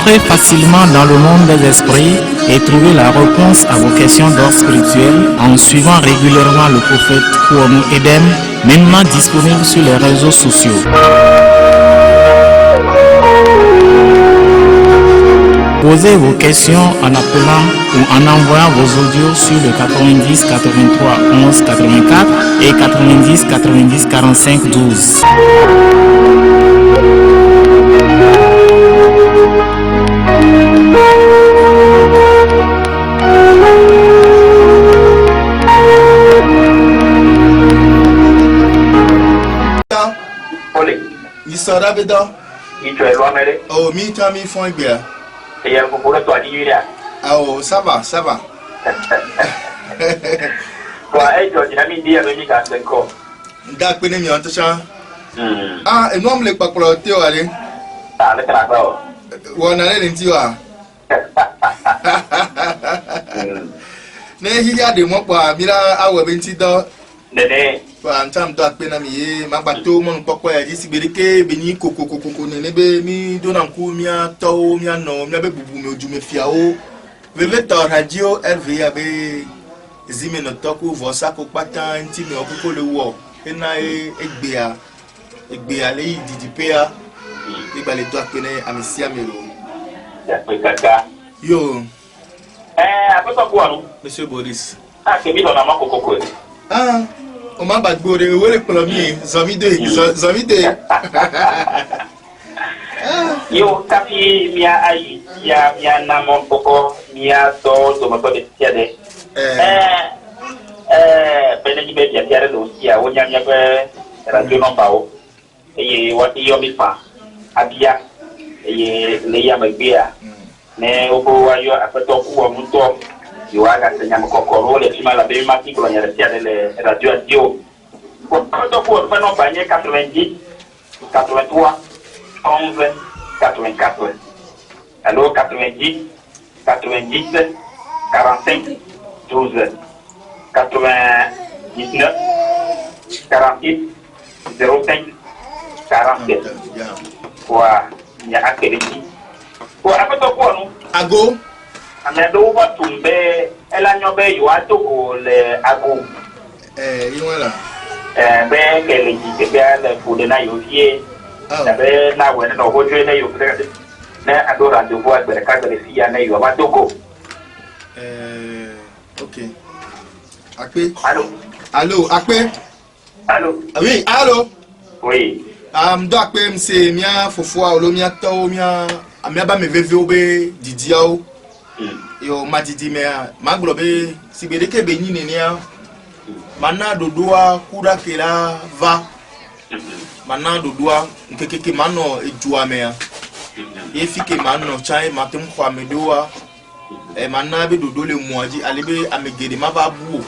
Entrez facilement dans le monde des esprits et trouvez la réponse à vos questions d'ordre spirituel en suivant régulièrement le prophète Kouanou Edem, maintenant disponible sur les réseaux sociaux. Posez vos questions en appelant ou en envoyant vos audios sur le 90 83 11 84 et 90 90 45 12. Sora bedo. Oh, mi tami fon bia. Et il faut pour toi dire. Ah oh, ça va, ça va. Quoi, et toi, tu as mis dire avec un seco. Da pene mi onto Ah, e nom le pakolo te o ale. Ah, le trago. Wona le nti wa. Ne hi ya de mo pa mira awo be nti do. Nene. Kwa ntam do akpena mi ye magbato mo nkpokpo ya jisi bereke beni kokokokoko ne nebe mi do na nku mi ato mi ano mi abe bubu mi oju me fia o veve to radio RVA be zime no toku vosa ko pata nti mi okoko le wo ena egbe ale didi pe a igba le do akpena amisia mi ro ya pe kaka yo apeto ko anu Monsieur Boris ke mi do na makokoko o ma bagbo re wele plomi zomi de yo tapi mia ai mia na mon poko mia to mo to de tiade bene ni be tiade lo sia o nya mia be radio no bawo e wati yo mi fa abia e le ya magbia ne o bo wa yo apeto ku o muto yo aga senya mkokoro le kima la be mati ko nya tiade le radio adio ko to ko fa no banye 90 83 11 84 alors 90 90 45 12 99 48 05 47 quoi il y a activité quoi après to ko no ago amedo wa tumbe ela nyobe yo ato le ago iwala be ke le ji be ala fu de na yo fie be na we no ho jwe na yo na adora de bo agbe ka de fia na yo ma dogo okay akpe allô akpe oui allô oui do akpe mse mia fofo olo mia to mia amia ba me veve obe didiao yo madidi me maglo be sibede ke be nyine ne a mana dodoa kura kela va mana dodoa nkekeke mano ejua me a efike mano chai matem kwa medoa mana be dodo le muaji alebe amegede mababu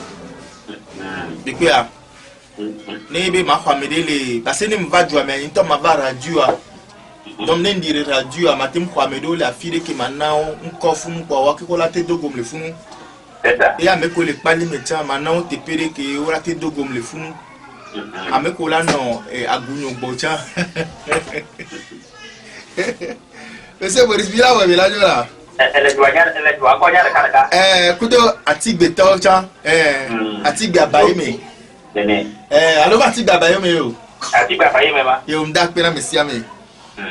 bekwe a ne be ma kwa medele parce ne mva jua me into mava radio a donc ne ndire radio a matem kwa medola afire ke manao nkofu mpo wakikola te dogom le funu et ameko le pali metia manao te pere ke ora te dogom le funu ameko la no agunyo gbocha Monsieur Boris bila wa bila jola ele doa ko nya ka kudo atigbe to cha atigbe abaye me nene alo atigbe abaye me o atigbe abaye me ma yo nda pe na mesia me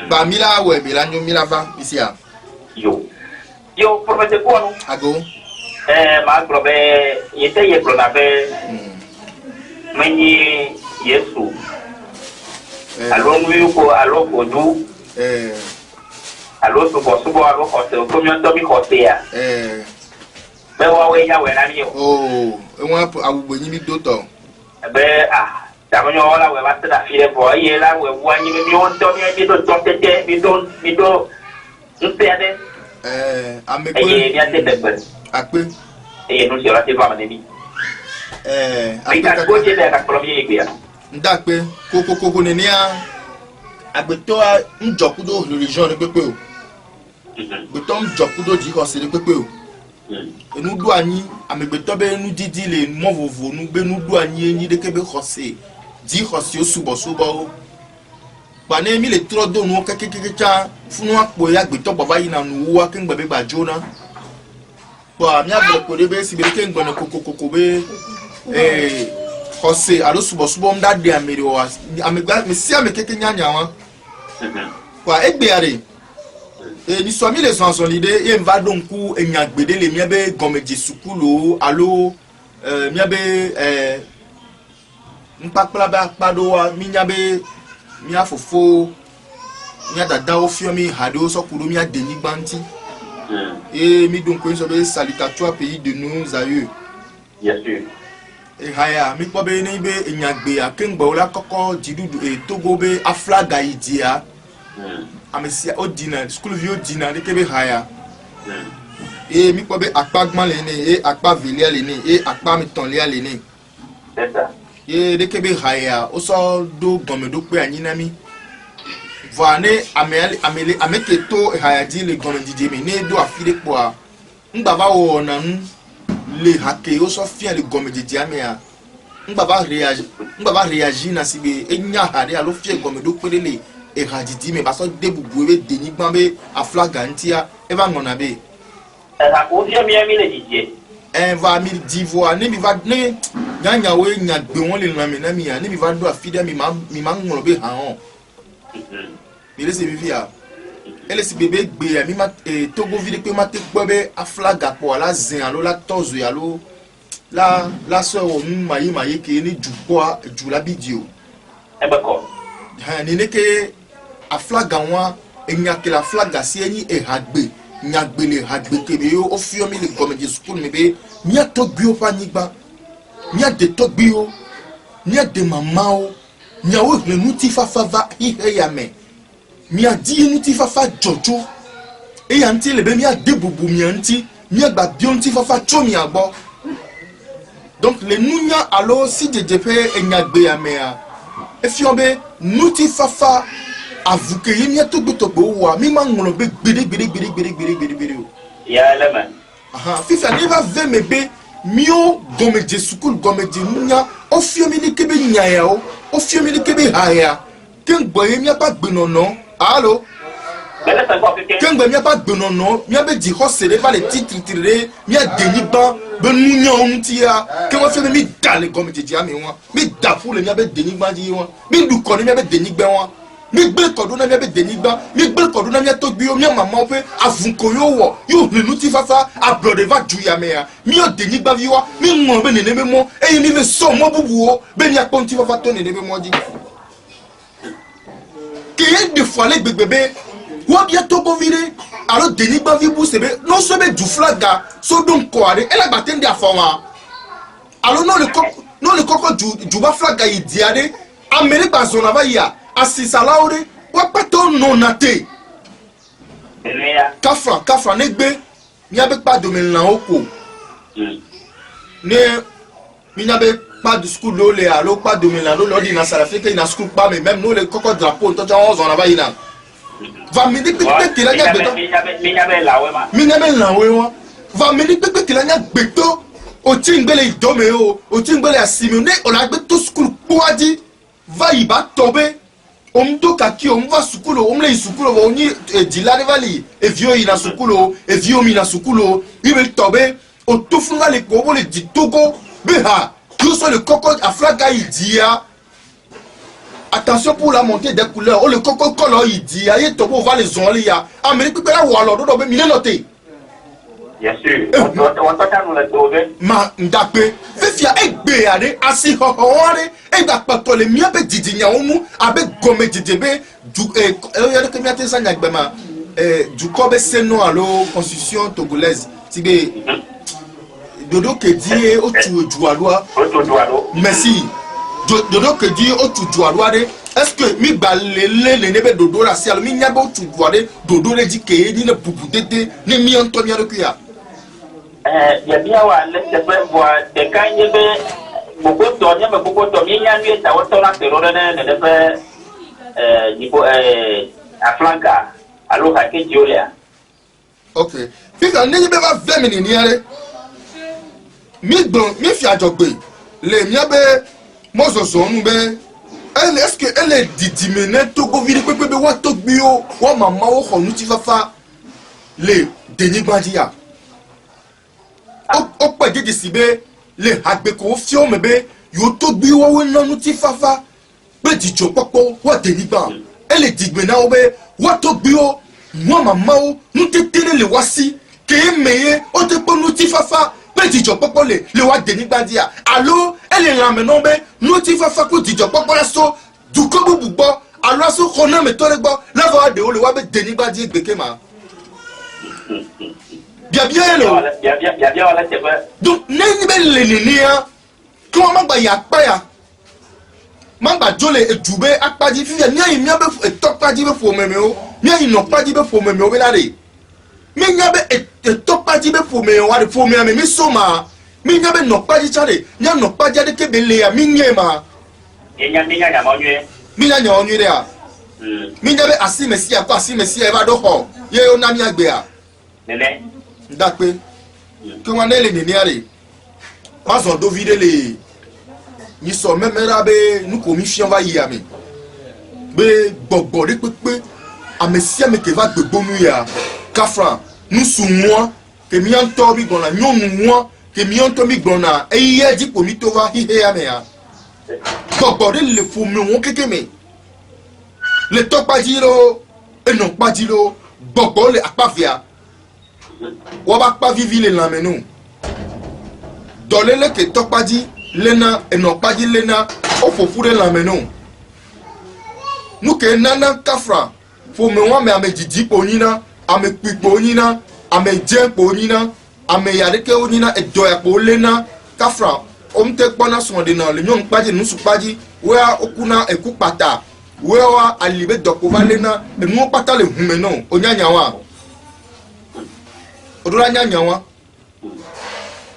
ba mila we bila nyo mila ba isia yo professeur ko no ago ma globe yete ye glona be mani yesu alo mu ko alo ko du alo subo alo ko se ko mi ndo mi ko se ya be wa we ya we na ni o won awugbo yin mi do to be tamonyo wala we batte da file bo ye la we wani mi on do mi do to tete mi do ntede ameko ye ni ate be akpe no se la te va maneni aka ko je da ka premier igbe nda pe koko ne ni a agbeto a njokudo religion ni pepe o gbeto njokudo di ko se ni pepe o enu du anyi amegbeto be enu didi le mo vovo nu be nu du anyi enyi de kebe khose di khose o subo o Bane mi le trop do no kekekeke cha funu apo ya gbe to baba yi na nu wa ken gbe ba jona bo mi agbe ko de be si be ken gbe no kokokoko be kose alo subo mda de amere o amegba me si amekeke nyanya wa kwa egbe are ni so mi le son solide e mva donku enyagbede le mi be gomeje sukulu alo mi be mpakpla ba pado wa mi nyabe mi afofo mi adada o fiomi hado so kudo mi adeni gbanti mi donc ko so be salutatoire pays de nos aïeux bien sûr haya mi ko be ni be enyagbe akengbo la koko jidudu Togo be aflaga idia amesia odina school view dina de kebe haya mi ko be akpagman le ni akpa vilia le ni akpa miton le ni c'est ça de kebe haya o so do gomedo pe anyinami voane amele ameketo haya di le gomedije mi ne do afire po a ngba ba wo na le hake o so fia le gomedije amea ngba ba réagir na sibe enya hare alo fie gomedo pe le hadidi me ba so de bubu be deni gban be aflaga ntia e ba ngona be ko dia mi le dije va mi divoa ne mi va ne nyanya we nya gbe won le na mi ya ne mi va do afide mi ma ngoro be han on mi le se mi via ele si bebe gbe mi ma Togo vide pe ma te gbo be aflaga po ala zin alo la tozo ya lo la so o mayi ke ni jupo ju la bidio e ba ko ni ne ke aflaga wa enya ke la flaga si eni hagbe nyagbele hagbe kebe yo o fio mi le gomeje school mi be mi atogbi o pa nigba mi ade togbi o mi ade mama o nyawo le nuti fafa ihe ya me mi adi nuti fafa jojo e ya nti le be mi ade bubu mi anti mi agba bi onti fafa cho mi agbo donc le nunya alo si jejepe enyagbe ya me a e fio be nuti fafa avuke yemi atogbo wa mi ma ngolo be gbede o ya lema fifa ne va ve mebe mio gomeje sukul gomeje nunya o fiomi ni kebe nyaya o fiomi ni kebe haya ken gboye mi apa gbenono allo bele sa ko ke ken gbe mi apa gbenono mi abe di hosele va le titre mi adeni ban be nunya ontia ken wo fiomi mi dale gomeje ji ami won mi da fule mi abe deni ban ji won mi du ko ni mi abe deni gbe won mi gbe koduna mi be denigba mi gbe koduna mi to gbi o mi mama pe avunko yo le nuti fafa abrode va juya me ya mi o denigba viwa mi mo be nene memo e ni me so mo bubu o be ni aponti fafa to nene memo ji ke de fois le bebebe wo bia to bo vire alo denigba vi bu sebe no so be du flaga so don ko are e la gba tende afoma alo no le koko ju ba flaga idiade amere ba zona va ya asisa laure wapato nonate kafra negbe mi abe pa dominant oko ne mi abe pas de school lo le alo pas dominant lo di na salafike na school pa mais même nous le coco drapeau to ja 11 on aba ina va mi di pepe ke la nya gbeto mi abe lawe wa va mi di pepe ke la nya gbeto o ti ngbele idome o ti ngbele asimi ne o la gbeto school poadi va iba tobe omdo kaki omva sukulo omle sukulo oni dilane vali evio ina sukulo evio mina sukulo ibe tobe o tofunga le kobo le ditogo beha tout sur le coco aflaga idia attention pour la montée des couleurs o le coco color idia ye tobo va les onlia amérique pe la walo do be mi le noter bien sûr on t'a nous le trouver ma ndape fefia egbe ade asi hohoare egba pato le mi abe didinya omu abe gome didebe du ya de kemiate sanya gbema du kobe seno alo constitution togolaise tibe dodo ke die otu jualua merci dodo ke die otu jualua de est-ce que mi balele le nebe dodo la si alo mi nyabo otu juade dodo le di ke ni le bubu dede ni mi antonia de kuya ya bia wa le se pe boa de kanye be bokoto nya be bokoto mi nya nwe ta woto na pero ne pe nipo aflanka alo ka ke jolia okay fika ne be ba femini ni are mi fi ajogbe le mi abe mozozo nu be est-ce que elle est didimene togo vide pepe wa togbio wa mama wo khonu ti fafa le deni gbandia o pa jeje sibe le agbe ko fi o mebe yo togbio wa nanu ti fafa pe dijo popo wa deni gban elle est digbe na o be wa togbio wa mama wo nu tetele le wasi ke meye o te ponu ti fafa pe dijo popo le wa deni gbandia allo elle est là maintenant be nu ti fafa ko dijo popo la so du ko bu bo allo so khona me tore gbo la va de o le wa be deni gbandia gbeke ma bien lo bien wala c'est vrai donc neni be le nini ya ko ma gba ya pa ya ma gba jole ejube apaji fi ya ni mi be topaji be fo meme o mi no paji be fo meme o be la re mi nya be topaji be fo meme o wa de fo meme mi so ma mi nya be no paji chare nya no paji de ke be le ya mi nye ma mi nya mo nwe mi nya nya onwe de a mi nya be asi mesia e ba do ho ye o na mi agbe a nene ndakpe que wan ele nini are ma zo do vide le ni so memera be nu ko mi fian va yi ami be gbogbo de pepe amesia me ke va gbogbo mu ya kafra nu su mo ke mi anto bi gbona nyonu mo ke mi anto mi gbona eye di po mi to va hi he ya me ya gbogbo de le fu mi won keke me le to pa jiro e no pa jiro gbogbo le apavia wa ba pa vivi le lamenu dolele ke topaji lena enopaji lena o fofure lamenu nuke nana kafra fo me wa me ame jiji ponina ame pipo nyina ame je ponina ame yadeke onina edoya po lena kafra omte kpona sonde na le nyon paji nusu paji wa okuna ekupata wa alibe dokova lena enu pata le humeno onyanya wa odora nya nyawa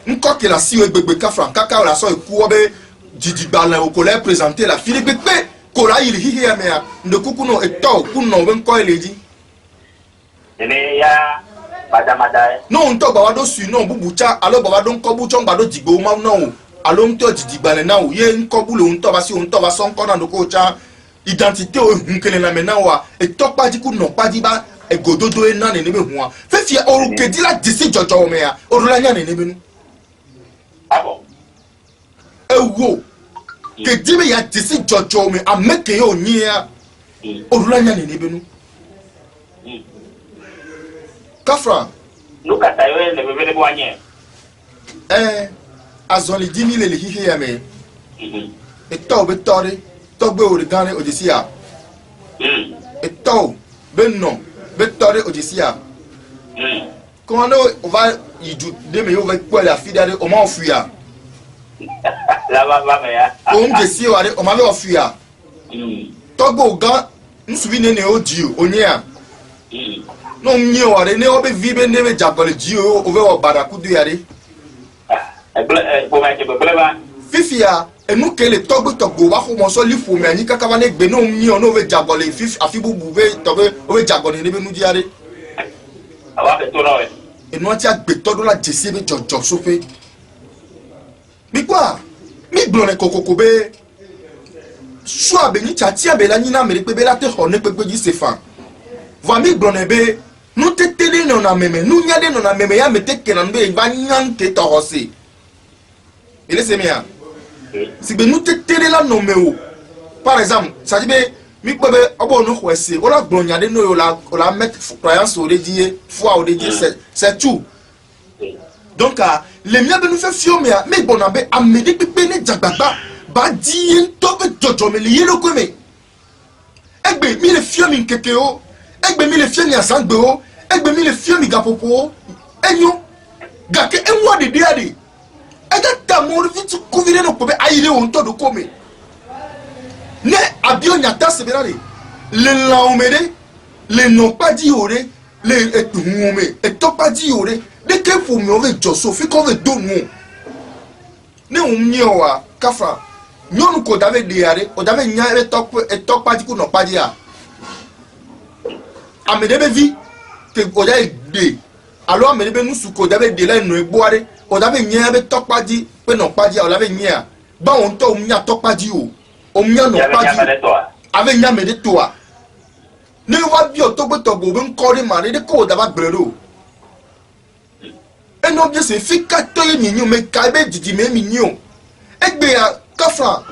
nko ke la si egbegbe kafra kaka la so eku obe jijigbala o ko le présenter la fili pepe ko la yiri hihi ya me ya ndekuku no eto ku no be nko eleji ene ya madamada no nto gba wa do su no bubucha alo gba wa do nko bucho gba do jigbo ma no alo nto jijigbala na o ye nko bu lo nto ba si o nto ba so nko na ndoko cha identité o hunkele na me na wa eto paji ku no paji ba egododo ena ne nebe huwa fefia orukedi la disi jojo me ya orulanya ne nebe nu abo ewo kedibe ya disi jojo me ameke yo nyia orulanya ne nebe nu kafra lukata yo le bebe bo anye azoli 10,000 le hihi ya me eto be tori to gbe origane odisia eto benno Victory Odyssia. Comment on va y demain on va quoi la fille d'aller au moins fuir. La va mais on décide aller on m'avait fuir. Togo ga nous souvenez ne odio onia. Non ni o are ne o be vibe ne be jabole dio o be o baraku du yare. Bo ma ke problema. Fifia et nous que les togo wa ko mo so li fu me ani kaka ne gbe no ni o no be jabole fif afibu buve togo o be jabole ne be nu diare. Awa be to no e. Et nous tia gbe todo la jesi be jojo sofe. Mi kwa mi blone kokoko be soit be ni chatia be la ni na mere pe be la te ho ne pe ji sefa. Va mi blone be nous te tele no na meme nous nya de no na meme ya mete ke na be va nyan ke to hosi. Il est mia. Si be nous te tele la no me o. Par exemple, ça dit be mi pe be obo no kwese o la gbon nya de no o la mettre croyance au dédié foi au dédié c'est tout. Donc les miens be nous fait fio mais bon abe amedi pepe ne jagbagba ba di en to be jojo me le yelo ko me. Egbe mi le fio mi keke o. Egbe mi le fio ni asangbe o. Egbe mi le fio mi gapopo enyo gake enwa de diade ega ta mo vite couvrir no pobe ayire on to do kome ne abio nyata seberare le laomede le no pas di ore le etuhume eto pas di ore de ke fu mi ove joso fi ko ve do nu ne umnye wa kafa nyonu ko dave diare o dave nya eto pas di ku no pas di a amede be vi ke oja de alors amede be nu su ko dave de la no egboare o dave nya be tokpaji pe no paji o dave nya ba on to nya tokpaji o o mia no pa di avec nyame de toi ne wa bi o to gbe to go be nkori ma de ko da ba gbero e no bi se fi ka to yi mi me ka be didi me mi nyo egbe ya kafra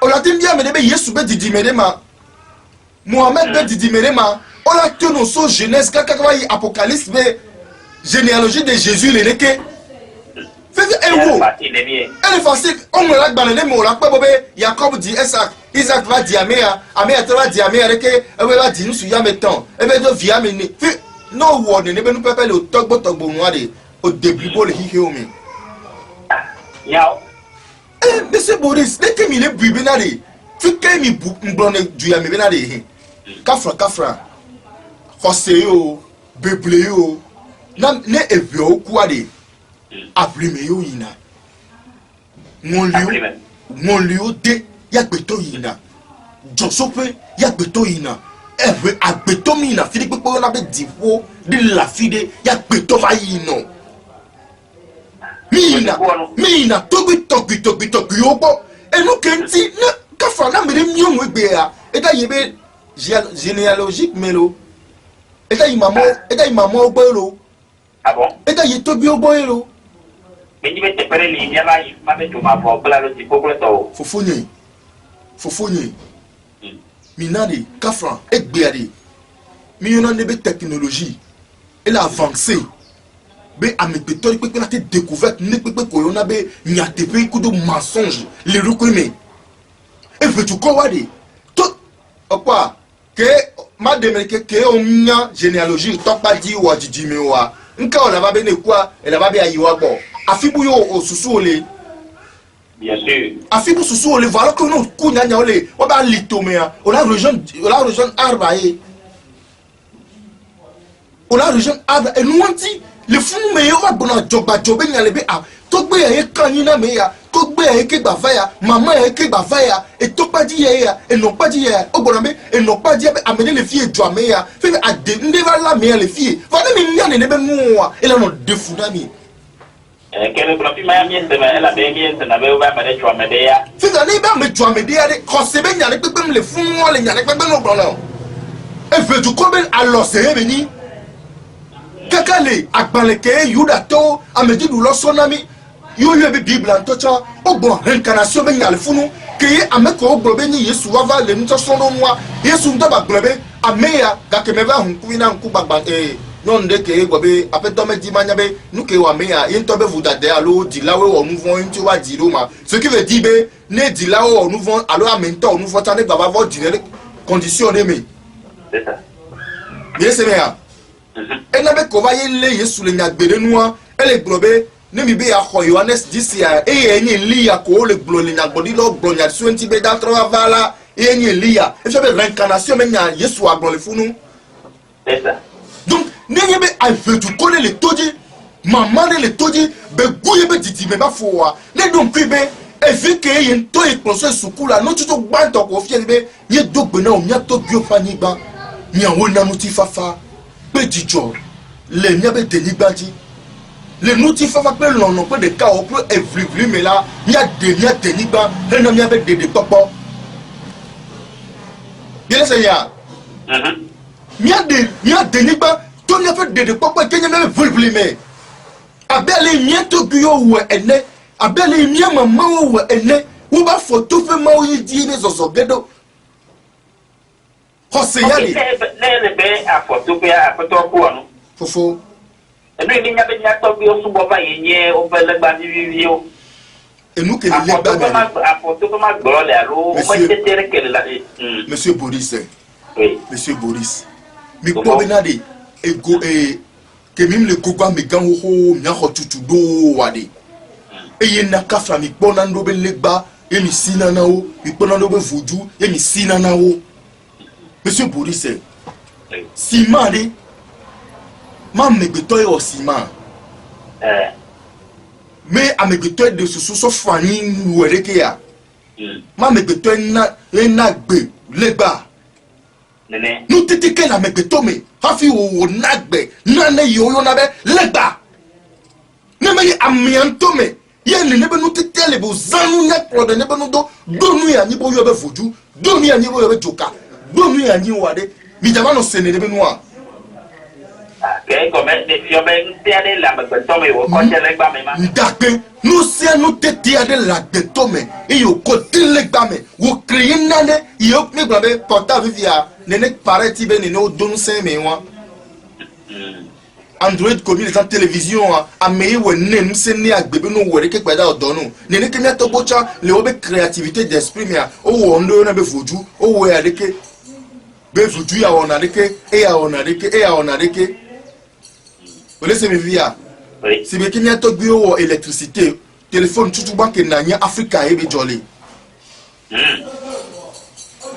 o la tin bia me de be Yesu be didi me de ma Mohamed be didi me de ma o la to no so Genèse kaka ka yi Apocalypse be généalogie de Jésus le neke fait elle est facile on me l'a banane mais on l'a pas bobé Jacob dit Isaac va dire Améa va dire Améa que elle va dire nous suivons maintenant elle va dire via mais no word ne be nous pepé le togbo noir de au début pour le hihéomi yao monsieur Boris dès que il est bibinade fi que mi blonde du ya me benade kafra hoseyo bebleyo na ne evio kuade ablime yo yina monlio de ya gbeto yina josope ya gbeto yina eve agbeto mi na fili pepe na be diwo de la fide ya gbeto va yino mina tobi obo enu kenti na kafa na mere mi onwe gbe ya eda yebe généalogique melo eda imamo ogbero ah bon eda ye tobi ogbero mais tu veux te faire les liens là il m'a mis tout ma voix là le tipo pour toi fofonye minade kafra egbeade mi yona ne be technologie elle a avancé be amepetori pepe na te découverte ne pepe ko yona be nyate pe ko do mensonge le recrutement et veut tu quoi wade tout quoi que ma demelke que on nya généalogie to pa di wa didi me wa nka on va be ne quoi elle va be ayiwa bo afibu yo osusu ole bien sûr afibu susu ole voilà que nous kunya nya ole o ba litomea on la région arbae on la région arbae et nous on dit le fou me yo ba bona joba jobe nya le be a to gbe e kan yin na me ya to gbe e ke gba fa ya mama e ke gba fa ya et to pa di ya et non pas di ya o bona me et non pas di amener les filles jo me ya fait a de ndeva la me les filles va ne mi nya ne be nu wa et là non de fou na mi quel profil m'a mis elle a bien mis na be ba me de chwa me de ya fait na ba me chwa me de ya de ko se be nya le pepe le fou le nya le pepe no bona e veut du combien alors c'est venu kakale agbaleke yuda to amedi du lo sonami yo be bible antocha ogbo reincarnation be nyale funu ke ameko ogbo ni Yesu wava le nto sono nwa Yesu ndo ba globe ameya ga ke meva hun kuina nku gbagba non de ke gobe apeto me di manya be nuke wa meya yento be vudade alo di lawe o nouveau nti wa di roma ce qui veut dire be ne di lawe o nouveau alo amento o nouveau tane baba vo di condition de me c'est ça bien c'est meya et na be ko va yele Yesu le nyagbere nuwa ele globe ne mi be ya ko Yohanes 10 ya e enyi Elia ko le glo le nyagbodi lo glo nya so nti be da trova vala e enyi Elia e so be reincarnation me nya Yesu aglo le funu c'est ça donc nenye be a veut tu connais le toji maman le toji be guye be didi me ba fowa ne donc fi be e fi ke yen to e conseil sukula no tu to gba to ko fi be ye dogbe na o nya to bio fani ba nya wona nuti fafa be dijo le nya be deni gbaji le nuti fafa pe lono pe de ka o pe evri me la nya deni gba le no nya be de popo bien c'est ya mia deni gba to nya fe de popo ke nya me vri me abele nya to bio wo ene abele nya mama wo ene wo ba photo fe ma o yi di ne zozo gedo José Yali. Ne be a photo be a photo ko anu. Fofo. Enu ni nya be nya to bi o subo ba yenye o be le gba ni o. Enu ke le gba na. A photo ko ma gbo le alo o ba tetere ke la. Monsieur Boris. Oui. Monsieur Boris. Mi ko be na de ego ke mim le kogwa me gan ho nya ho tutu do wade. Eye na kafra mi po na ndo be legba, e mi sina na o, mi po na ndo be vuju, e mi sina na o. Monsieur Boris, ciment, ma megetoy au ciment. Mais à megetoy de ce so fani ou rekeya. Ma megetoy na nagbe leba. Nous tete que la megetome, hafi o nagbe, nane yo na be leba. Ne me amiantome, Yen ne be nous tele bo zanu nya pro de ne be nous do nu ya ni bo yo be foju do nu ya ni bo yo be joka do nu ya ni wade mi jama no sene de be nous a que comme des filles ben tirer la beton mais au côté les gars mais ndakpe nous c'est nous tete de la betome et yo côté le gba me wo créer nane yo me gba be portable via ne ne paraît ti be ne no do nu sen me wa Android comme les télévision a meillé ou nem c'est né à bébé nous ouais que quoi dans nous ne que mia to bocha le obe créativité d'esprit mais o on do na be fuju o ouais avec be fuju ya on avec et ya on avec et ya on avec vous laissez me via si be que mia to bi o électricité téléphone tout banque na nya Africa e be jolly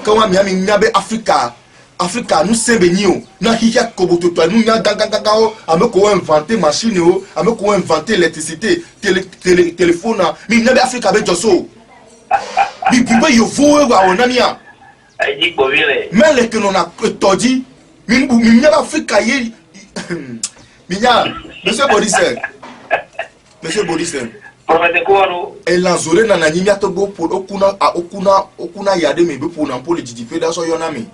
quand mi nya be Africa nous c'est bénio na hiya koboto to nous nya ganga o ameko inventer machine o ameko inventer électricité téléphone mi na be Africa be joso bi be yo vo wa onania ai di bovile mais le que non a todi mi nya Africa ye mi nya monsieur Boris promete ko et lanzore na nyimia to go pour okuna yade me be pour na pour le didi fédération yonami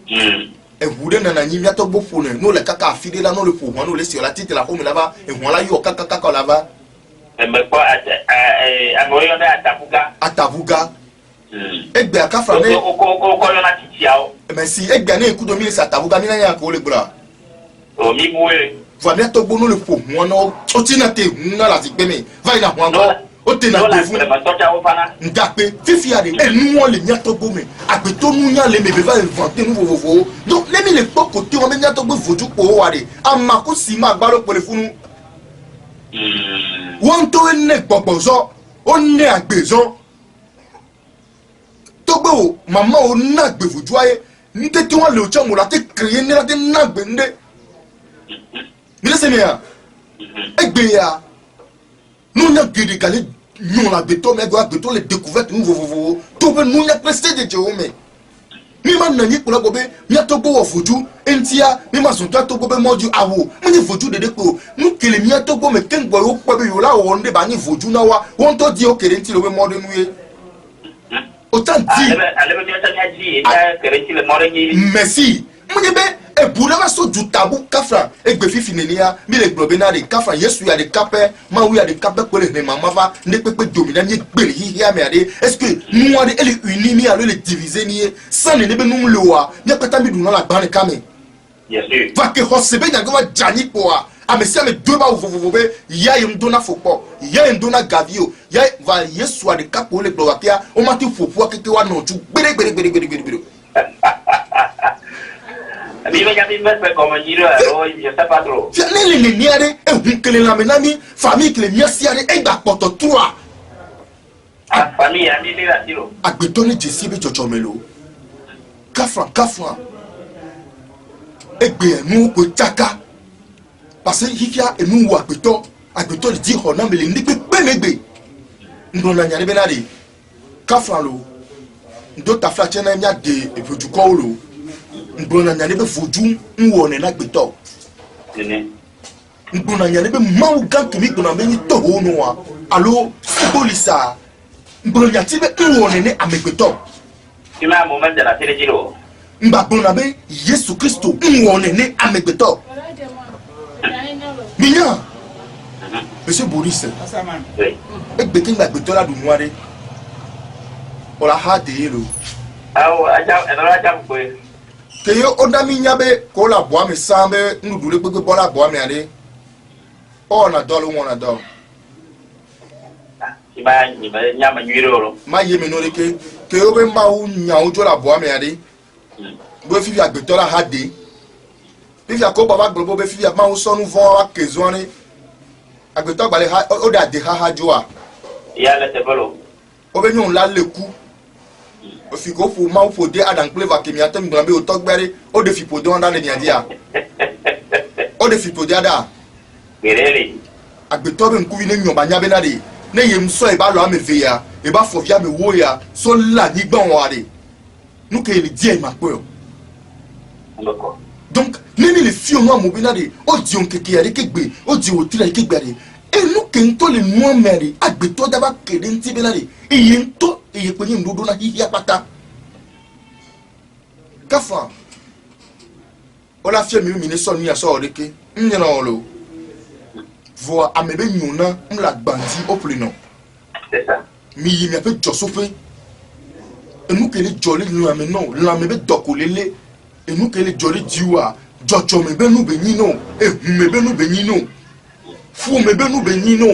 et vous donnez un anime to bofone nous le kaka fidèle là non le pour nous laisser la tête la home là-bas et voilà yo kaka là-bas mais quoi amoyo na atabuga et bien ka frane ko na titiao mais si et bien écoute de mille ça atabuga ni na ya ko le bra o mi boué voilà to bono le pour moi non o tina te na la tikpe me va ina hwango o te na devu ndakpe fifi ade et nous on le nyato bome agbeto nous nya le mebe va inventer nous vovo donc les mille pas côté on nyato bo voju ko ade amako sima agbalo pele funu won to ene gbogbozo o ne agbezo to gbo mama o na gbe voju aye ni te ti won le o cha mo la te créer ni la te na gbe nde mi le se me ya egbe ya nous nya gidi kale nous la béton mais béton les découvertes nous vovo tout ben nous n'a presté de Dieu mais mi man nani pour la gobe mi to go foju entia mi ma son to gobe moju awo mi foju de ko nous kele mi to go me ken boy o pa be yo la o nde ba ni foju na wa won to di o kere nti lo be mo de nuye autant dit ale be mi ta nyaji e kere nti le mo de ni merci mi be e bula va so du tabu kafra e gbe fifi nenia mi le globe na de kafra yesu ya de kape ma wi ya de kape ko le mama va ne pepe domina ni gbele hi ya me ade est-ce que nous ade ele uni mi a le diviser ni sans ne be nous le wa ne peta mi du na la ban kame yes sûr va que hosebe na go jani po a me se me deux ba vovovo be ya yim dona fopo ya yim dona gavio ya va yesu ya de kape le globe kia o mati fopo keke wa no ju gbere Vive ya mi me como giro yo sais pas trop. Fianele le niare e hunkele la menami famille que le miasiare e gba poto 3. Ah famille ani ni la tiro. Agbetoni jesi be chochomelo. Kafran. Egbe enu ko chaka. Parce hikia enu wa agbeto di hona mele ni pe megbe. Ndona nyane benade. Kafran lo. Ndo ta fla chena nya de e voju ko lo. Mbona nyane be voju nwone na gbeto mbona nyane be mawu ganke mi gbona me ni to hono wa allo sibolisa mbona nyati be nwone ne amegbeto kima moment de la télé jiro mbona be Yesu Kristo nwone ne amegbeto minya monsieur Boris egbe kin gbagbeto la du noire ola ha de lo aja mkwe que yo ondami nyabe ko la boa me sambe ndule gbegbe bola boa me ade o na dolo wona do iba ni ba nyama nyiro ma ye me no leke que yo be ma u nya ojo la boa me ade bo fi agbeto la hade fi ko baba gbobo be fi ma u sonu von wa kezone agbeto gbale ha o da de ha joa ya le te bolo o be nyon la leku o fi ko fu ma u fo de adan pleva ke mi atem grambe o togbere o de fi po de onda ne dia o de fi po de ada gereli agbeto be nku ne nyoba nya be na de ne yem so e ba lo amefe ya e ba fo via me wo ya so la ni gbon wa de nu ke le die ma po donc nini le fi onu amobina de o di on keke ya de kegbe o di o tira kegbe de e nu kento le noa meri agbeto daba kede ntibela de yento kwenye ndodo na hihi apata kafa ola fie mi mi ne so ni aso oreke nyina olo vo amebe nyuna mla gbanti oplino c'est ça mi yi mi ape josofe enu kele jolly nu ame no la mebe dokolele enu kele jolly diwa jojo mebe nu benyino mebe nu benyino fu mebe nu benyino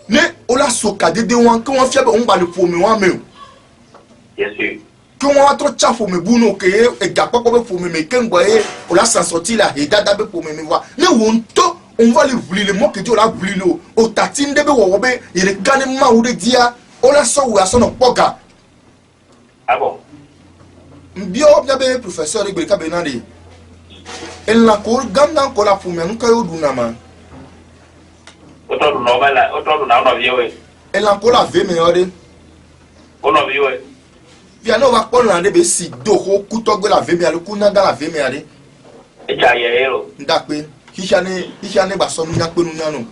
ne ola soka dede wan ko wan fiabe on ba le fomi wan me bien sûr ko wan tro chafo me buno ke e gapo ko be fomi me kengbo e ola san sorti la e dada be fomi me wa ne wonto on va le vouler le mot que Dieu l'a voulu o tatine de be wo be il gane ma ou de dia ola so wa so no poga ah bon mbio bia be professeur igbe ka be na de el la ko gamna ko la fomi nka yo dunama auto normal auto na no vieux el la ko la ve me ode ono vieux via no va ko la de be si do ko kutogbe la ve me ale kuna da la ve me ade e ja yero ndakpe hishane ba so nunya pe nunya no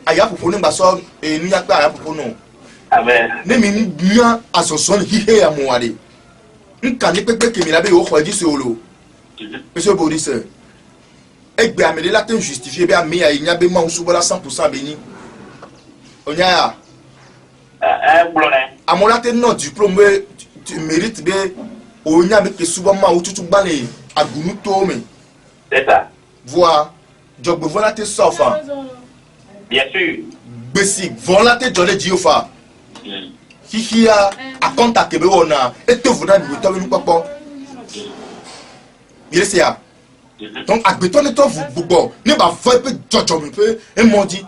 aya popo ne ba so nunya pe aya popo no amen ne mi nya asoso ni hihe ya mo wade nka ni pepe ke mi la be o ko di solo monsieur Boris egbe amede la ten justifier be ami ya nya be ma usu bola 100% beni onya ya blonné amola te no diplôme tu mérites be onya be ke suba ma ututu gbale agunu to me c'est ça voir jogbe voilà te sofa bien sûr basic voilà te jolé diofa hihia akonta kebe wona eto na bi to bi popo il c'est ya donc agbeto ne to bubo ne ba vo pe jojo mi pe e modi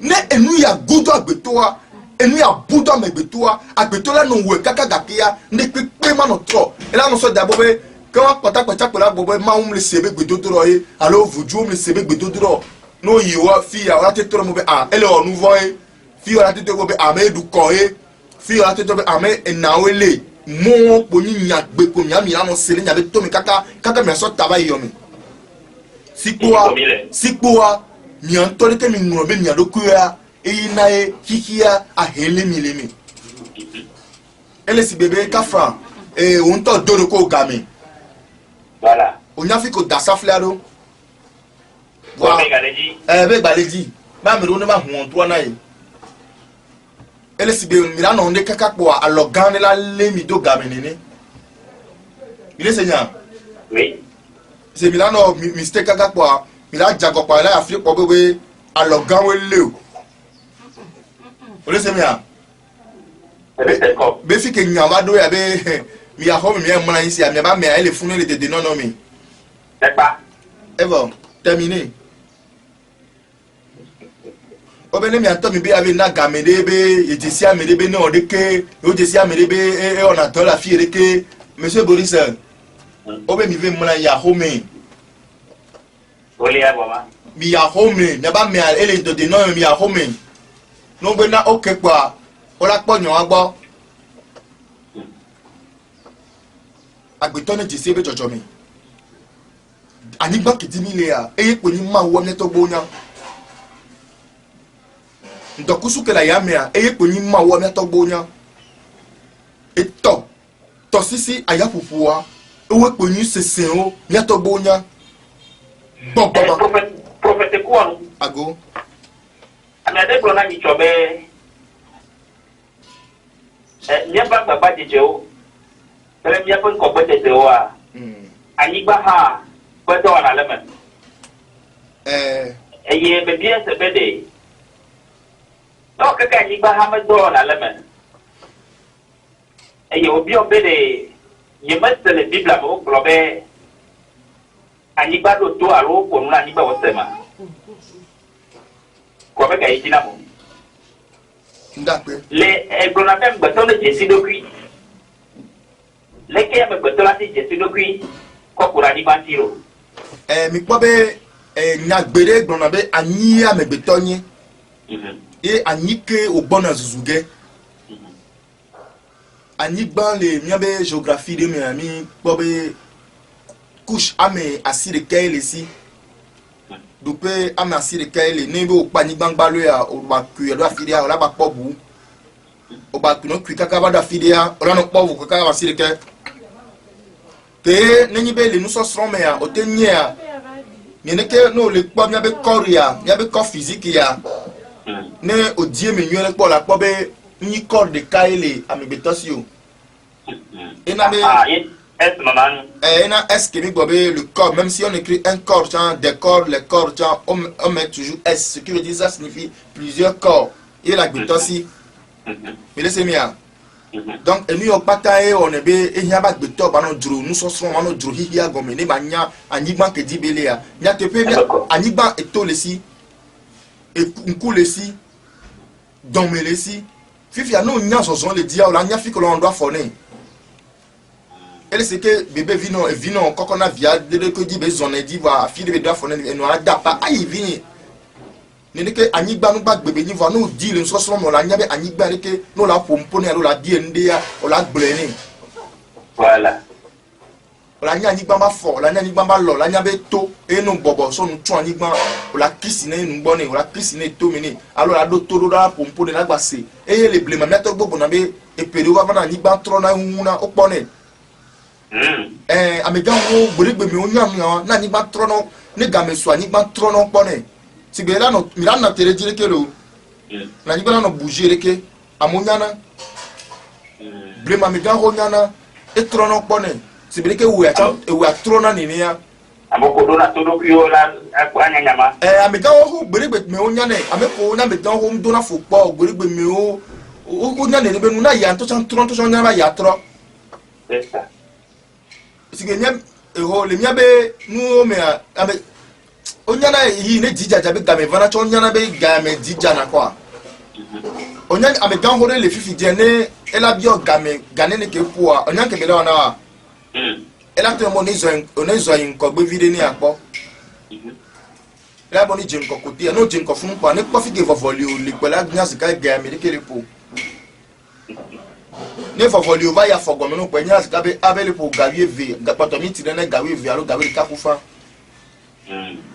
ne enu ya gudo agbeto a enu ya budo megbeto a agbeto la no we kaka gakia ne pepe ma no tro e la no so dabo be quand pata pour la bobo ma le sebe gbedodoro e alors vous jouez le sebe gbedodoro no yiwa fi ya la te toro mo be ah ele o nouveau e fi la te toro be ame du ko e fi la te toro be ame enawele mo po ni nya gbe ko nya mi la no sele nya be to mi kaka mi so taba yo mi sikpoa mi an to ke mi nuro be mi adoku ya e na e hikia a hele mi le mi ele si bebe ka fra e on to doro ko gami voilà on a fait que dassa flado voilà be galeji ba mi ro ne ba huon to na yi ele si be mi la no de kaka po alogan ne la le mi do gami ni il est seigneur oui c'est mi la no mistake kaka po mi la jago pa la afri po be alogan we le o le seigneur be fi ke nyama do ya be mi a home mi e mona isi mi ba me ele funu le de non non mi c'est pas Evo terminé obene mi anto mi be ave na gamede be etisi amede be no deke o tesi amede be e on a la fille deke monsieur Boris obe mi ve mona ya home olia mama mi ya home ne ba me ele de non mi ya home no be na okay kwa ola po yan agbo agbeto ne tisi be jojo mi anigba kidimi le a eye pe ni ma wo ne to gbonya ndokusu ke la ya me a eye pe ni ma wo ne to gbonya eto to sisi aya pupuwa ewe pe ni sesen o ne to gbonya baba prophète quoi ago ana de blona mi chobe nyamba baba de o tele mi apon ko bete de wa anigba ha ko do na lemen eye be bien se bede no ka ka anigba ha ma do na lemen eye obi obede ye masele bibla mo globe anigba do to aro ko na anigba wosema ko be ka yina mo ndakpe le blona même beton de Jésus de Christ le ke ya me beton la Jésus de Christ ko pour ani bantiro mi po be nyagbere gbona be anyi amegbeto yin e anyike ogbona zuzuge anigba le mi be géographie de mi po be couche ame asire kele si Dupe amasi de kele ne bo pani bangbalo ya o ba ku ya do afidia o la ba pobu o ba ku no ku kaka ba do afidia o la no pobu kaka ba si de ke te ne ni be le nu so srome ya o te nya ne ne ke no le po nya be koria nya be ko physique ya ne o die me nyu le po la po be ni corps de kaile amebetosio ina be est-ce que le corps, même si on écrit un corps, des corps, les corps, on met toujours S. Ce qui veut dire ça signifie plusieurs corps. Et la goutte aussi. Mais laissez moi. Donc, nous on bataille, on est bien, et il y a pas de top, nous sommes en dro, il y a gomme, ne mania, aniban que dit beléa. Il y a te fait bien, aniban et tol ici, et coule ici, dormez ici. Fifi, nous, n'y a son le diable, n'y a fi que l'on doit fournir. Elle c'est que bébé vino quand on a via de que dit besoin dit va fille de doit fournir et nous a dapa aïe vini ne que anigba nous bag bébé ni va nous dire le soir on la nyabe anigba que nous la pompone nous la DND on la blene voilà la nya anigba ma fort la nya anigba ma lo la nyabe to et nous bobo so nous tu anigba on la kissine nous bonne on la kissine to meni alors la do to la pompone la gbase et les blema mettre bobo na be et péro avant anigba trop na una opone amegan wo gbèrègbè mi onyam na ni ba trono ne game so ni ba trono pone si be la no mi la na tere dire ke lo na ni ba no bouger ke amonyana blema mi gan ho nyana e trono pone si be ke we trona ni ni ya amoko do na todo kyo la anya nyama amegan wo gbèrègbè mi onyane ameko na me gan ho do na fo po gbèrègbè mi o nyane ne be nu na ya to chan trono to chan nyama ya tro c'est ça. Si le mien be nous mais onyana yi ne dija jabe game vana cho onyana be game dija na kwa onyana ame gan hore le fifi diene ela bio game gane ne ke poa onyana ke bele ona ela te mo ni zo yin ko gbe vide ni apo ela bo ni jin ko kote no jin ko fun pa ne ko fi ge vovoli o le pela gnya sika game de ke le po ne vovoli o va ya fogomo no penya sika be abele po gawie ve gapato mi ti ne gawie ve alo gawie ka kufa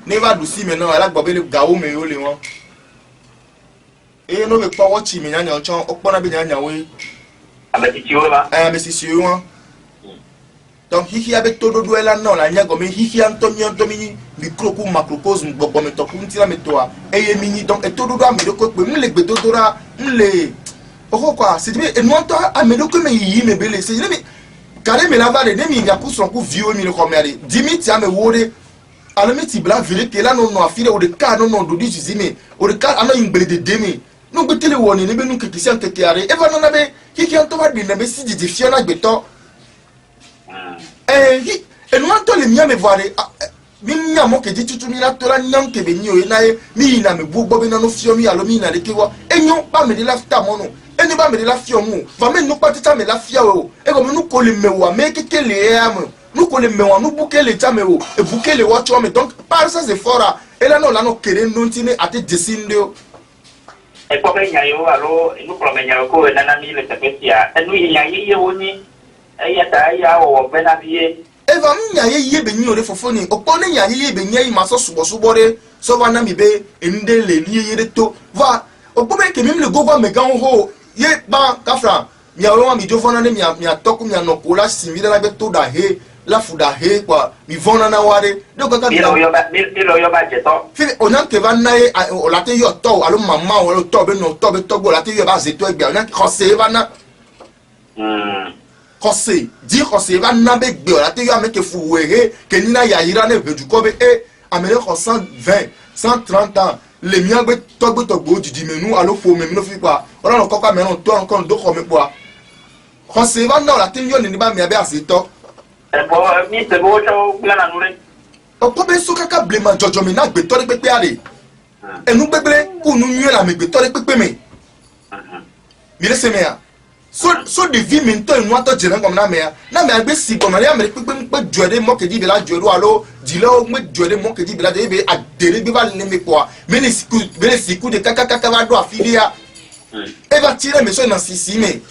ne va douci maintenant ala gbobe le gawo me yo le won e no be power chi mi nyanya ochon opona be nyanya we abeti o ba me si won donc hihi abe todo do ela no la nya go me hihi antomi microku macrocosme gbogbo me to kun ti la me to a eye mini donc e todo do am de ko pe mu le gbe todo ra mu le oko quoi c'est bien et non toi amelo que me yi me bele c'est me kare me la vale ne mi ga ku son ku vieux mi le commerce dimiti ame wore alors mi ti bla vile ke la no no afire o de ka no no do di zime o de ka ano ingbele de demi no be tele woni ne be nu ke kisi ante tiare e va no na be ki anto va di ne be si di fiona gbeto et nous entend les miens me voir mi nya mo ke di tutu mi la tola nyam ke be nyi o na e mi na me bu gbo be na no fio mi alo mi na de ke wo enyo ba me de la fita mo no enyo ba me de la fio mo va me no patita me la fia o e ko me no ko le mewa me ke le am no ko le mewa no buke le ta me o e buke le wa cho me donc par ça c'est fort et là no kere no ntine ate desinde o e ko be nya yo alo no pro me nya ko na na mi le tapetia enu nya ye woni e ya ta ya o be na biye eva nya ye be nyi ore fofoni opone nya ye be nya yi maso subo re so va na mi be ende le ni ye to va opobe ke mi le gogo me gan ho ye ba kafra mi aro mi jo fona ne mi atoku mi anokola simi la be to da he la fuda he kwa mi vona na ware do ka ka ilo yo ba je to fi onan ke va na e o la te yo to alo mama o lo to be no to be to go la te yo ba ze to egbe onan ko se va na Kose, di kose va na be gbe la te yo ameke fuwe ke ni na ya ira ne be du ko be amele ko 120 130 ans le mien gbe togbo didi menu alo fo me no fi kwa ora no kokwa me no to nko do ko me kwa kose va na la te yo ni ba me be asito e bo mi se bo cho bla na nure o ko be so kaka blema jojo me na gbe to pe ale enu gbegble ku nu nyu la me gbe to pe me mi le se me ya so de vie minto enu ato jere ngom na me agbe si gom na ya me pe jode mo ke di be la jode alo di lo me jode mo ke di be la de be adere be ba le me kwa me le siku de kaka va do afilia e va tirer me so na sisi me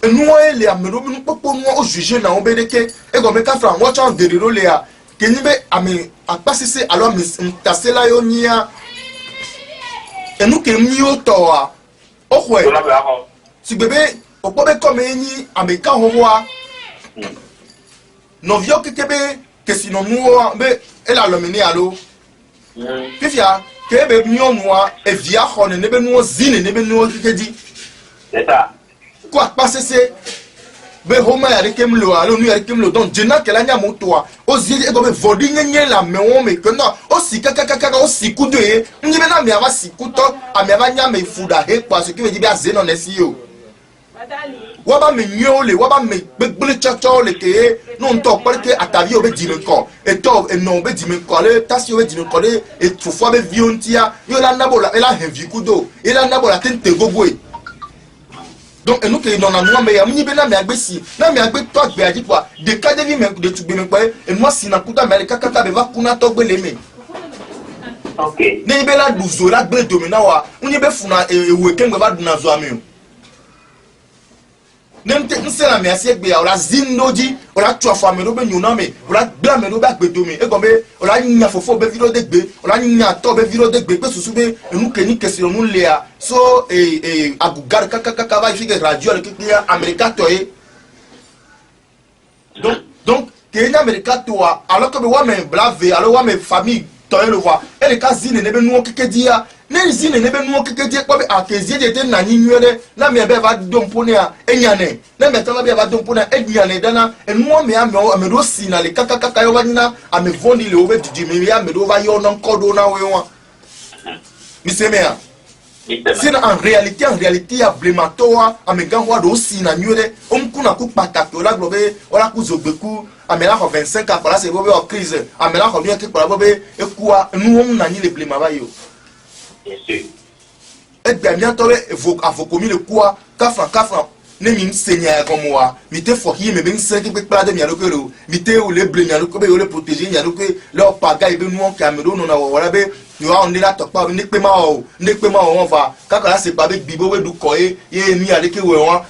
enu ele amelo mi popo nu o juger na o be de ke e go me ka fra wo chan de ro le ya kenibe ame akpasise alors mtasela yo nia enu ke mi o to a okwe si bebe opobe comme eni ameka howa no vio kekebe que sinon nous be ela lo mini alo pifia kebe mio noa e via khone ne be no zine ne be no kekedi eta quoi passer be homa ya rekemlo alo nu ya rekemlo donc jena kela nya motoa o zi e go be vodi nyenye la me won me que non o si kaka o si kudo e nyibe na me ava si kuto ame ava nya me fuda he kwa so ki be di bia zeno ne si yo waba me nyole waba me begbele chacho le ke non to parce atavi obe di me ko e to e non be di me ko le tasi obe di me ko le e fofo be viontia yo la nabola e la heavy kudo e la nabola tente gogo e donc nous que dans la noix mais amni bena me agbesi na me agbe to agbe aji kwa de ka de vi me de tugbe me pa e moi si na kuta me kaka be va kuna to gbe le me okay ne be la duzo la gbe domina wa unye be funa e we kengbe ba duna zo ami nemte nsela me asie gbe ya ola zindoji ola tu afo me do be nyuna me ola gba me do ba gbe do me e gombe ola nya fofo be video de gbe ola nya to be video de gbe pe susu be enu ke ni kesi onu le a so agugar kaka va ifike radio le kiklia america to e donc kenya america to alors que be wa me blave alors wa me famille to e le voir e le ka zine ne be nu okekedia ne zine ne be nu okekedia kwa be akezie de te na nyinwele na me be va dompone a enyane na me tala be va dompone enyane dana enu me ame do sina le kaka yo wanyina ame vondi le obe didi me ya me do va yo non kodo na we wa mi se me a c'est en réalité ya blématoa amegangwa do sina nyure omkuna ku patako la globe ola ku zogbeku amela ko 25 ans là c'est bobe en crise amela ko bien que pour bobe ekua nous on na ni le bléma ba yo bien sûr et bien tole avocomi le quoi kafran ne mi nsenya comme moi mi te fo hi me ben senki pe pla de mi alokelo mi te o le blé mi aloko be o le protéger mi aloko leur paga e be nous on Cameroun on a wala be yo on est là tokpa ne pe ma on va kaka là c'est pas avec bibo we du koye ye ni aleke we won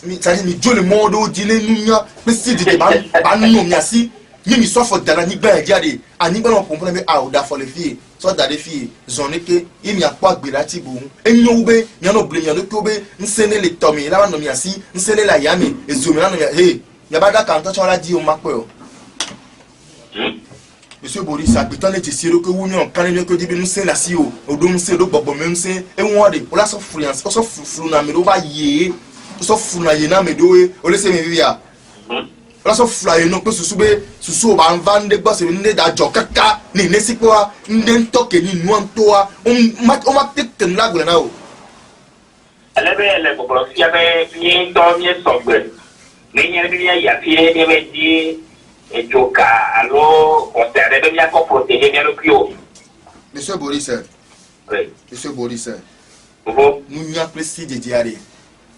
mi tani mi jo le monde o di le nunya pe si di de ba no mi asi mi so fo dala ni gba jade ani gba no comprendre me a o da for les filles so da les filles zonne ke imi akwa gbera ti bu enyo ube mi no blame no ko be nsene le tomi la no mi asi nsene la yami ezomi la no mi hey ya ba da kan to chola di o mapo yo monsieur Boris abitan le tisiro ko wuni on kan le ko di bi nse la si o odo nse do gbogbo me nse e won de o la so fluence o so flu na me do ba ye o so flu na ye na me do e o le se me via la so fly no pe susu ba vande gbo se nde da jo kaka ni ne sipoa nde ntoke ni nuantoa o ma teken la gbe na o ele ko si abe ni to ni sogbe ni ni bi ya pie ni be di e joka alo o se de be ya ko protéger bien le pio monsieur Boris oui monsieur Boris vous nous nya presi de diare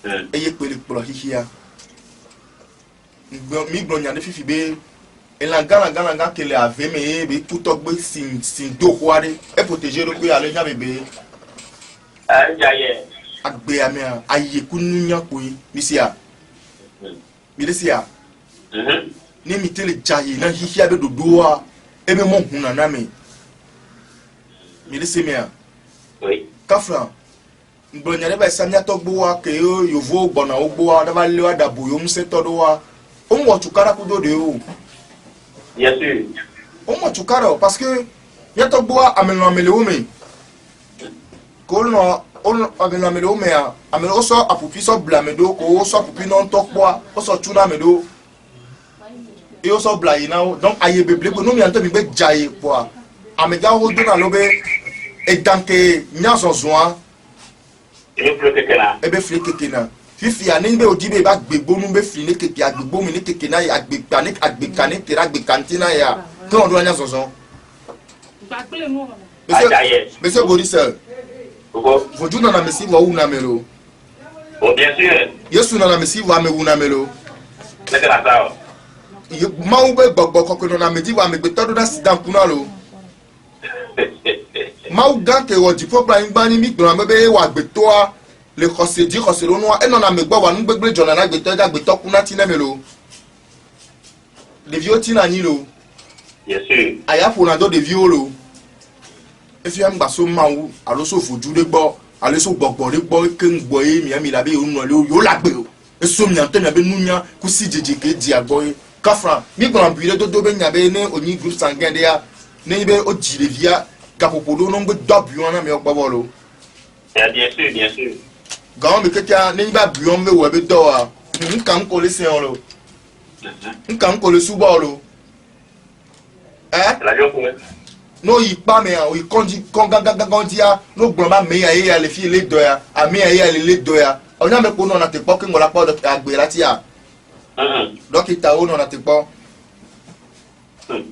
e ye pele pro hihia mi glonya de fifi be elanga kele ave me be tout ogbe sin do kware e protéger le pe ale nya bebe jaye agbe amia aye kununya koyi misia mi desia ni mi tele jaye na hihia be dodoa e be mo huna na me mi desemia oui kafra glonya de ba samia togbo wa ke yo vo gbona ogbo wa da ba le wa da boyo mse todo wa on wa tukara kudo de o bien sûr on wa tukara parce que ya togbo wa amelo o me ko no on amelo me a amelo so apupi so blame do ko so apupi non tokbo o so tuna me do e o so blai na donc aye beble ko no mi anto mi be jaye po amega ho do na lo be e danke nya so zoa e fle kekena fifi ani be odibe ba gbegbo nu be fli ne keke agbegbo mi ne keke na agbegba ne agbekane tera agbekantina ya ko on do anya zonzon monsieur Boris vodu na mesi wa una melo oh bien sûr yesu na mesi wa me una melo le grata ma u be gbogbo kokko na meji wa me gbe todo na sidan kunalo ma u gan ke wo dipo bra ngba ni mi gbon be wa gbe to a le khose di khose lo no e no na me gba wa nu gbegbe jona na gbe to da gbe to kuna ti na melo le vioti na ni lo Bien sûr. Aya pour nado de violo. Et fi am baso mawu, alo so foju de gbo, alo so gbogbo de gbo ke ngbo yi mi la be onu le yo la gbe o. E so mi ante mi be nunya ku si jeje ke di agbo yi. Kafran, mi grand bureau do be nya be ne oni groupe sanguin de ya. Ne be o jire via kapopodo no ngbe dobu na mi ogbo lo. Bien sûr, bien sûr. Gaon be ketia ne ba buon me we be do a. Nkan ko le sen lo. Nkan ko le suba lo. La jo pour no yi pa me o ikonji kongangangandia no gbon me ya le fi le do ya ami ya le do ya onya me ko no na te po ke ngola po do agbe lati ya dokita o no na te po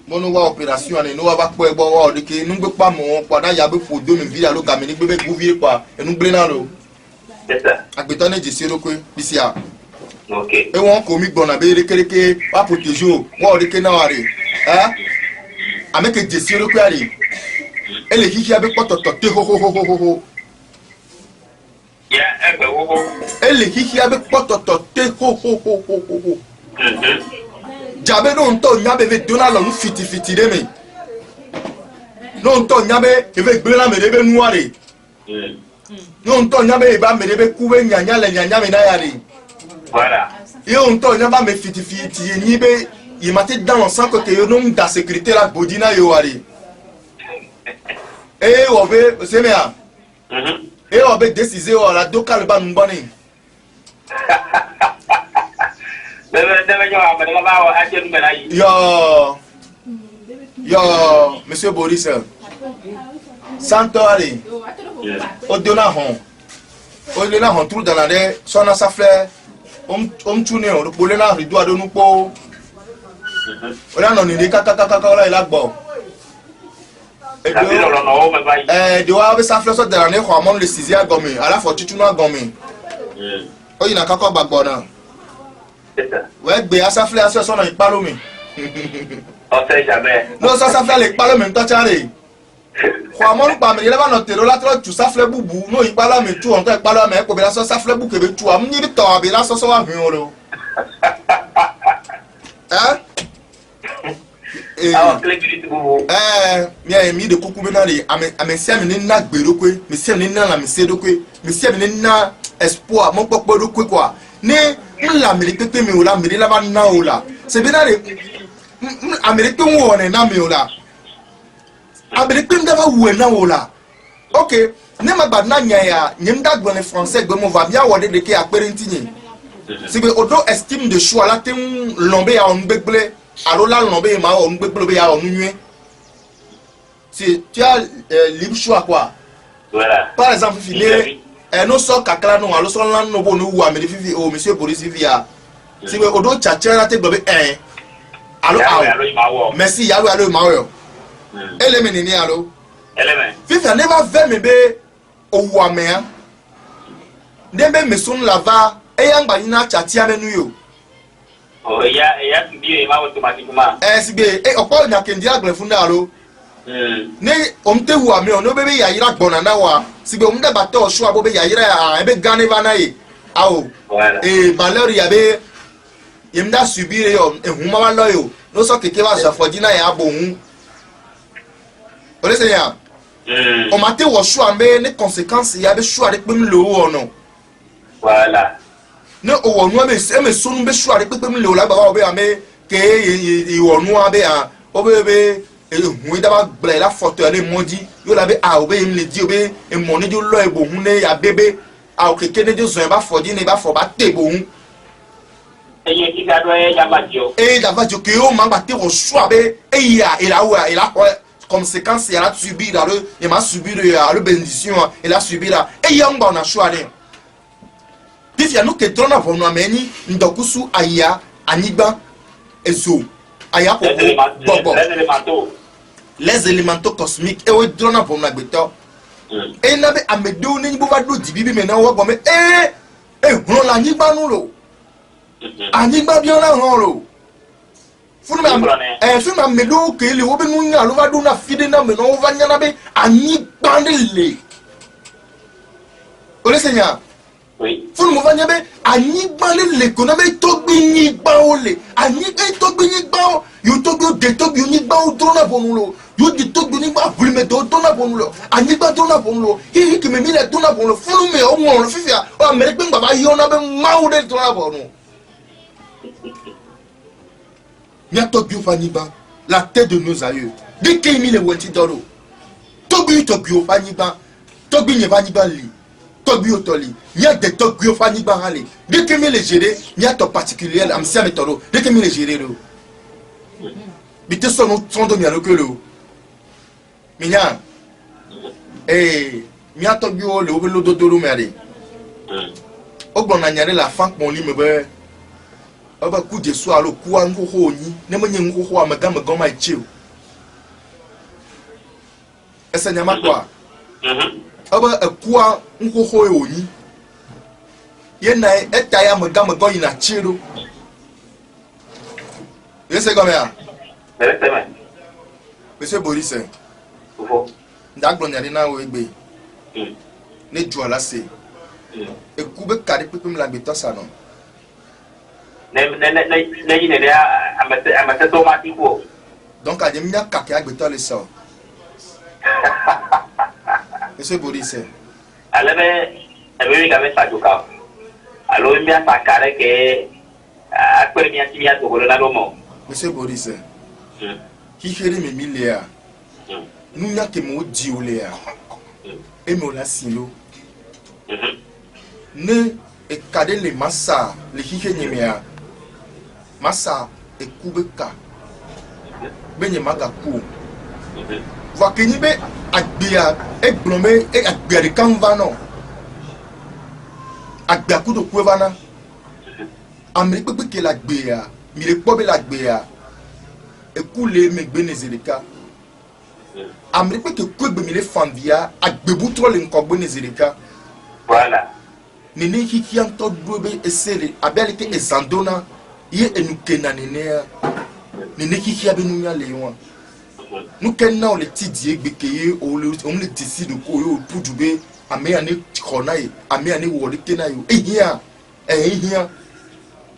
mo no wa operation ani no wa ba po egbo wa o de ke nu gbe pa mo pada ya be fodo mi via lo ga mi ni gbe be guvie pa enu gbe na lo c'est ça agbeto ne jesi ro pe bisia OK e won ko mi gbon na be rekereke wa protejo wa o de ke na wa re ameke jesi ro pe ari ele kiki abe pototo te ho ya ebe wo ele kiki abe pototo te ho jabe no nto nyabe ve dona lo fiti de me no nto nyabe eve gbela me de be nuare no nto nyabe e ba me de be kuwe nyanya le nyanya me na yare voilà yo nto nyaba me fiti ni be il m'a été dans sans côté yo no da sécurité la bodina yo ari eh obe semea obe décisé o la doka le ba mboni debe yo amere la ba wa ajen me na yi yo monsieur Boris Santori o dona hon tout dans la de sona sa fleur tune o pole na rido adonu po o la no ni kaka la ila gbo de wa be sa fleur so de la ne ko amon le 6e gomi ala fo tutu na gomi o yina kaka gbagbo na we gbe asa fleur so na ipalo mi on sait jamais no sa fleur le ipalo mi to chare ko amon pa mi le ba no tero la tro tu sa fleur bubu no ipalo mi tu on to ipalo mi ko be la so sa fleur bu ke be tu am ni bi to be la so wa hun o lo mi de kuku benari ame sia mi na gbero kwe mi sia mi na la mi se do kwe mi sia mi na espoir mo popo do kwe kwa ne la mi pepe mi ola mi la ba na ola se benari amerique wo ne na mi ola amerique nda ba wo na ola okay ne ma ba na nya ya nyem da gbo ne français gbo mo va bien wode de ke apere ntinyi si be odo estime de choix la ten lombe ya on gbegle alors là lombe ma on gbegle ya on nue si tu as libre choix quoi voilà par exemple filer no so kakra no alo so lan no bo no wu amede fifi o monsieur Boris via si be odo chacha la te gbe allo merci allo ma wo eleme ni allo eleme fifi never veut me be o wu amea dembe me son lava eyangba ni na chati amenu yo oh ya tubi ma automatiquement sbe opo nya kendi agbe funda alo ne omte wu ame ono bebe ya yira gbona na wa sbe omde bata osu abo be ya yira ebe gane va na yi awo malheur ya be yemda subir yo ehuma wa lo yo no so keke wa safodi na ya abohun ole se ya o mate wo su ambe ne conséquences ya be su are pe mi lo ono voilà ne owonu abe me sonu be su are pe mi lo la baba obe ame ke iwonu abe a obe ehun da ba gble la photo ele moji yo la be a obe mi le di obe e mo ni jo lo e bohun ne ya bebe a o keke ne jo zo ba fodi ne ba fo ba te bohun eye ki ga do e ya ba jo da va jo ke o ma ba te wo su abe ya ila wa ila conséquence ya la subir là il m'a subir le bénédiction il a subir là et yamba on a choisi difia no ke trona vo no ameni ndokusu aya anigba ezo aya popo les élémentaux cosmiques et we trona vo no agbeto e na be amedo ni bo ba do dibibi me na wo gbo me hun la anigba nu lo anigba bi ona ran lo funu ma medo ke le wo be nu nya lo va do na fide na me no va nya na be anigba le ole senya oui funu mo va nyabe anyigba le ko na be togbi nyigba ole anyigba togbi nyigba o yo togbi de togbi nyigba o drona bonulo yo de togbi nyigba bulme do drona bonulo anyigba drona bonulo hi ki me mi le drona bonulo funu me o won fifia o america ngba ba yo na be mawo de drona bonu nya togbi o fanyigba la tête de nos aïeux dès qu'il mi le wenti doro togbi o fanyigba togbi nye fanyigba li togbi o toli nya de togbi o fanyigba hale dès qu'il mi le gérer nya to particulier am sia metoro dès qu'il mi le gérer lo bite so no tondo mi alokelo minya mi togbi o le o lo dodoro mi ale ogbon na nyare la fan pon li me be oba ku de so alo ku an ho ni ne menye nho amaga ma chiu ese nyama kwa oba akua nho oni ye na eta ya amaga yi na chiru yese go me a Monsieur Boris ndagbo nyare na wo egbe ne ju ala se eku be kare pepe mi la gbe to sa no donc à des milliards qui a besoin de ça. Monsieur Boris. Alors il avait ça du cas. Alors il y a sa carrière que après il y a tout le monde. Monsieur Boris. Qui fait mes milliards. Nous n'y a que mon dioléa. Et mon silo. Ne et cadet les massa les hihénéméa. Massa et Kubeka benye maga ku va kenibe agbia e blomé e agbia de kanvano agbia ku do kuevana amri pepe ke la gbia mi le pobe la gbia e ku le megbe nezerika amri pepe ku egbe mi le fanvia agbebu tro le nkogbe nezerika voilà nene hiki anto dobe esere abialite ezandona ye enukena nenea nene hiki abenunya lewa nukena ole tidie gbekeye on le décide ko yo pudube ame ane konaye ame ane wole kenayo ehia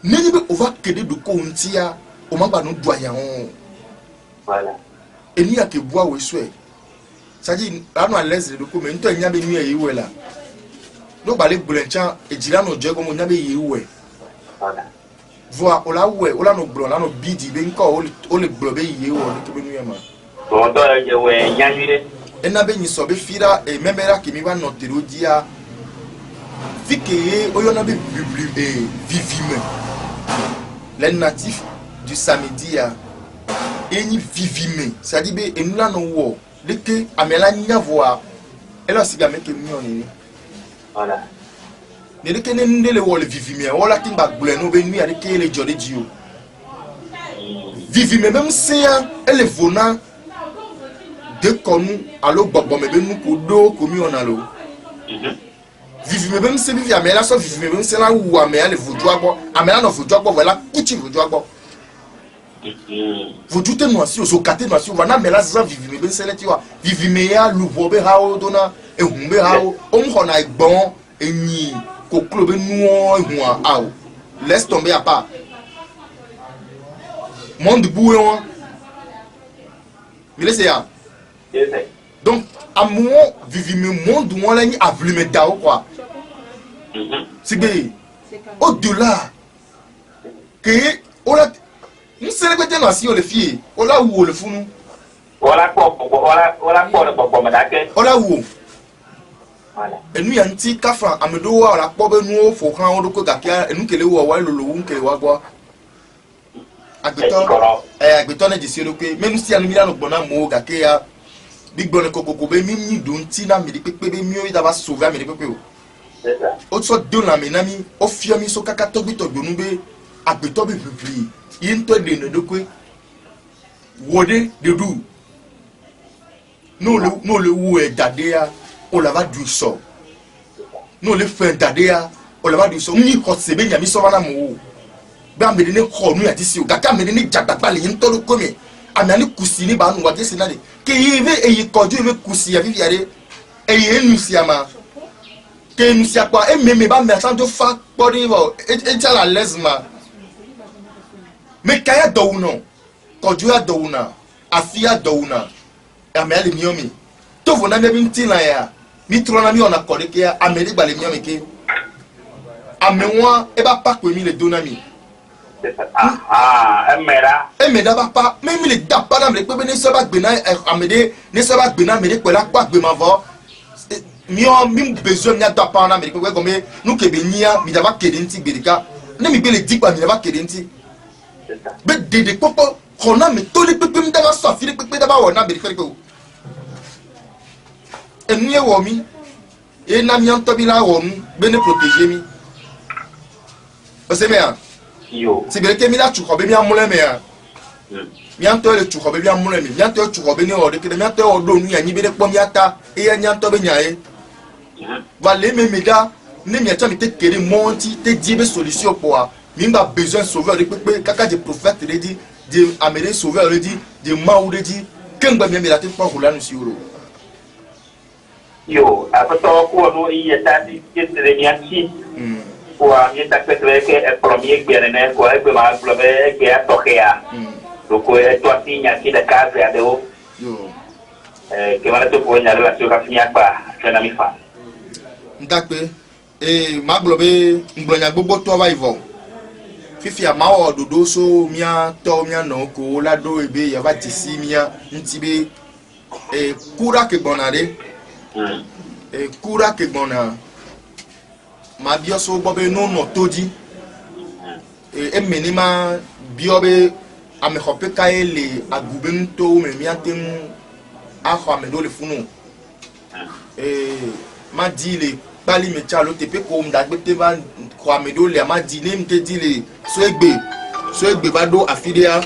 neni be ova kede do ko ntia o magba no doya on voilà eni ake bua we swe saji anu alese do ko me nto enya be nu ye wela no bale gbulencha ejira no je ko mo nya be ye we voilà voa ola we ola no gblo la no bidi be nko o le gblo be ye wo to be nu ye ma bon to je we nyanyire ena be nyi so be fira e memera ki mi ba no terodia fikeye oyo na be vivime les natifs du samedi ya eni vivime ça dit be enula no wo deke amela nya voa ela siga meke mi oni voilà ne deke ne ndele wo le vivime wala timba gblo no be nu ya deke le jode dio vivime même c'est elle vona de konu alo gbogbo me be nu ko do ko mi ona lo vivime même c'est vivia mais là so vivime même c'est là où amela le vodu agbo amela no vodu agbo voilà kuchi vodu agbo vodu te no asi o kate no asi wana mela za vivime même c'est là tu vois vivime ya lubo be hawo dona ehun hawo o mo na egbon enyi ko klo be nu ehun a o laisse tomber à part monde boué on mais laisse ya donc à moment vivime monde on la ni avlume dao quoi c'est bien au-delà que on la nous célébrer dans si on le fie on la où le fou nous on la où et nous yanti kafa amedo wa la pobe nous fo kan on ko gakia et nous kele wa wa lolo un kele wa gwa agbeton na jisi loke mais nous si anu mila no gbona mo gakia big bon ko be mi don ti na mi pepe be mi o da ba sauver mi pepe o c'est ça o so do na mi na mi o fi mi so kaka to gbito gbonu be agbeton be pipli yin to de no dokwe wode de du no le wu e dade ya o la va du so no le fe dade ya o la va du so ni ko se be nyami so bana mo ba me ne ko nu ya ti si o gaka me ne jagbagba le yin to lo komi amani kusi ni ba nu wa jesi na de ke yeve e yi koju me kusi ya viviare e yi enu si ama ke enu si apa e meme ba me san to fa pori bo e chala lesma me kaya douna kojua douna afia douna ameli miomi to vona me bintina ya mi trona mi ona koreke ya ameli bale miomi ke amenwa e ba pa ko mi le donami emeda ba pa même le dapa na me pe ne so ba gbe na amede ne so ba gbe na me pe la pa gbe ma vo mi besoin mi dapa na me pe ko me nu ke be nia mi da ba kede nti berika ne mi be le digba mi da ba kede nti be dede popo kona me to le pepe mi da ba so afire pepe da ba wo na berika ko enu ye wo mi e na mi anto bi la wo nu be ne protéger mi o se me yo si bereke mi la chukobe mi amule me ya mi anto le chukobe mi amule mi anto chukobe ni o de kede mi anto o do nu ya ni be de pom ya ta e ya nyanto be nyae va le me meda ne mi ata mi te kere monti te dibe solution pour mi ba besoin sauveur de pepe kaka de prophète le dit de amere sauveur le dit de maou le dit kengba mi la te pa roula nu si euro yo apato ko no yeta di ketere mi anti kwa mi ta ketere ke e premier gbere ko e be ma globe ke a tokea donc e to atinya ki da casa ade o yo que va to ko nya relation ka finya pa kana mi fa ndakpe e maglobe nglonya gbogbo to ba ivo fifi ama o dodo so mia to mia no ko la do ebe ya ba tisi mia ntibe e kura ke bonare e kura ke bona ma bioso bobe no no toji e menima biobe ame hope kaele agubento me miatem aho amelo le funu ma di le bali me chalo tepe ko mdagbete ba ko amedo le ma di le mte di le so egbe ba do afidia